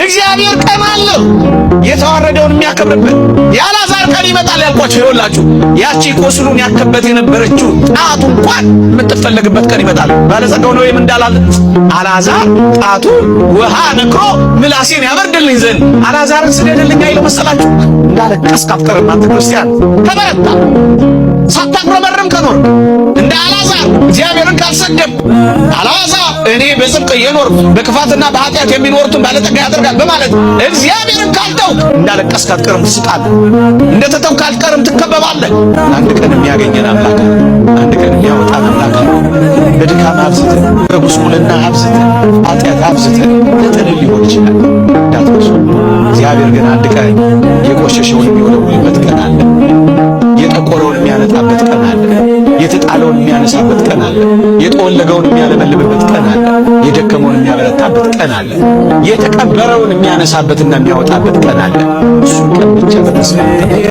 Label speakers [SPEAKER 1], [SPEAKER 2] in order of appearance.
[SPEAKER 1] እግዚአብሔር ቀን አለው የተዋረደውን የሚያከብርበት። የአልዓዛር ቀን ይመጣል ያልኳችሁ ይኸውላችሁ፣ ያቺ ቁስሉን ያከበት የነበረችው ጣቱ እንኳን የምትፈለግበት ቀን ይመጣል። ባለጸጋው ነው እንዳላለ አልዓዛር ጣቱ ውሃ ነክሮ ምላሴን ያበርድልኝ ዘንድ አልዓዛርን ስደድልኝ አይለው መሰላችሁ? እንዳለቀስክ አትቀርም አንተ ክርስቲያን። ተበረታ ሳታጉረመርም ከኖር እንደ አልዓዛር እግዚአብሔርን ካልሰደብ አልዓዛር እኔ በጽድቅ እየኖርኩ በክፋትና በኃጢአት የሚኖሩትን ባለጠጋ ያደርጋል በማለት እግዚአብሔርን ካልተውክ እንዳለቀስክ አትቀርም፣ ትስቃለህ። እንደተተውክ አትቀርም፣ ትከበባለህ። አንድ ቀን የሚያገኘን አምላክ፣ አንድ ቀን የሚያወጣን አምላክ። በድካም አብዝተን፣ በጉስቁልና አብዝተን፣ ኃጢአት አብዝተን ለጥልል ሊሆን ይችላል እንዳትረሱ። እግዚአብሔር ግን አንድ ቀን የቆሸሸውን የሚወለውልበት ቀን አለ። የጠቆረውን የሚያነጣበት ቀን አለ። የተጣለውን የሚያነሳበት ቀን አለ። የጠወለገውን የሚያለመልምበት ቀን አለ። የደከመውን የሚያበረታበት ቀን አለ። የተቀበረውን የሚያነሳበትና የሚያወጣበት ቀን አለ። እሱ ቀን ብቻ በተስፋ